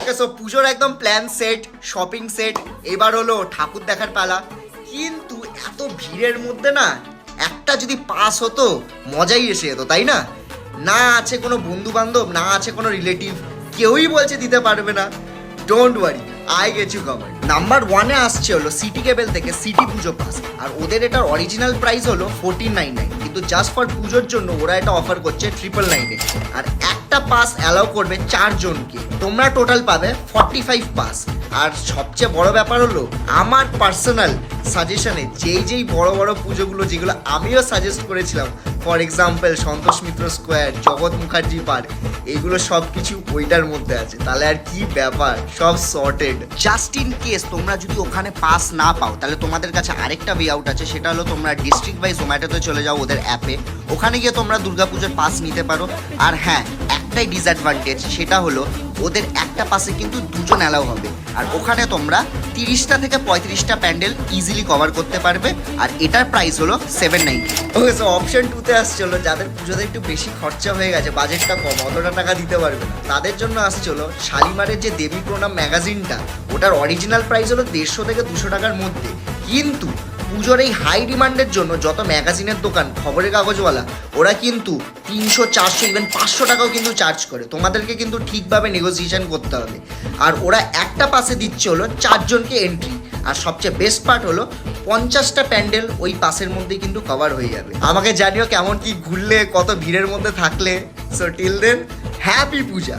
ওকে, so পুজোর একদম plan set, shopping set, এবার হলো ঠাকুর দেখার পালা। কিন্তু এত ভিড়ের মধ্যে না একটা যদি পাস হতো মজাই এসে যেত, তাই না? না আছে কোনো বন্ধু বান্ধব, না আছে কোনো রিলেটিভ, কেউই বলছে দিতে পারবে না। Don't worry, I get you cover. Number 1-এ আসছে হলো সিটি কেবল থেকে সিটি পুজো পাস। আর ওদের এটার অরিজিনাল প্রাইস হলো 1499, কিন্তু জাস্ট ফর পুজোর জন্য ওরা এটা অফার করছে 999-এ। আর একটা পাস অ্যালাউ করবে 4 জনকে। তোমরা টোটাল পাবে 45 পাস। আর সবচেয়ে বড় ব্যাপার হলো আমার পার্সোনাল সাজেশনে যেই বড় বড় পুজোগুলো যেগুলো আমিও সাজেস্ট করেছিলাম, for example Santosh Mitra square, জগৎ মুখার্জি পার্ক, এগুলো সব কিছু ওইটার মধ্যে আছে। তাহলে আর কি ব্যাপার, সব সর্টেড। জাস্ট ইন কেস তোমরা যদি ওখানে পাস না পাও, তাহলে তোমাদের কাছে আরেকটা ওয়ে আউট আছে, সেটা হলো তোমরা ডিস্ট্রিক্ট বাই জোম্যাটোতে চলে যাও ওদের অ্যাপে, ওখানে গিয়ে তোমরা দুর্গাপুজোর পাস নিতে পারো। আর হ্যাঁ, একটাই ডিসঅ্যাডভান্টেজ, সেটা হলো ওদের একটা পাসে কিন্তু 2 জন অ্যালাউ হবে। আর ওখানে তোমরা 30টা থেকে 35টা প্যান্ডেল ইজিলি কভার করতে পারবে। আর এটার প্রাইস হলো 790। ওকে, সো অপশন 2-তে আসছিল যাদের পুজোতে একটু বেশি খরচা হয়ে গেছে, বাজেটটা কম, অতটা টাকা দিতে পারবে না, তাদের জন্য আসছিল শালিমারের যে দেবী প্রণাম ম্যাগাজিনটা, ওটার অরিজিনাল প্রাইস হলো 150 থেকে 200 টাকার মধ্যে। কিন্তু পুজোর এই হাই ডিমান্ডের জন্য যত ম্যাগাজিনের দোকান, খবরের কাগজওয়ালা, ওরা কিন্তু 300, 400, ইভেন 500 টাকাও কিন্তু চার্জ করে। তোমাদেরকে কিন্তু ঠিকভাবে নেগোসিয়েশন করতে হবে। আর ওরা একটা পাসে দিচ্ছে হলো 4 জনকে এন্ট্রি। আর সবচেয়ে বেস্ট পার্ট হলো 50টা প্যান্ডেল ওই পাসের মধ্যেই কিন্তু কভার হয়ে যাবে। আমাকে জানিও কেমন কি ঘুরলে, কত ভিড়ের মধ্যে থাকলে। সো টিল দেন, হ্যাপি পূজা।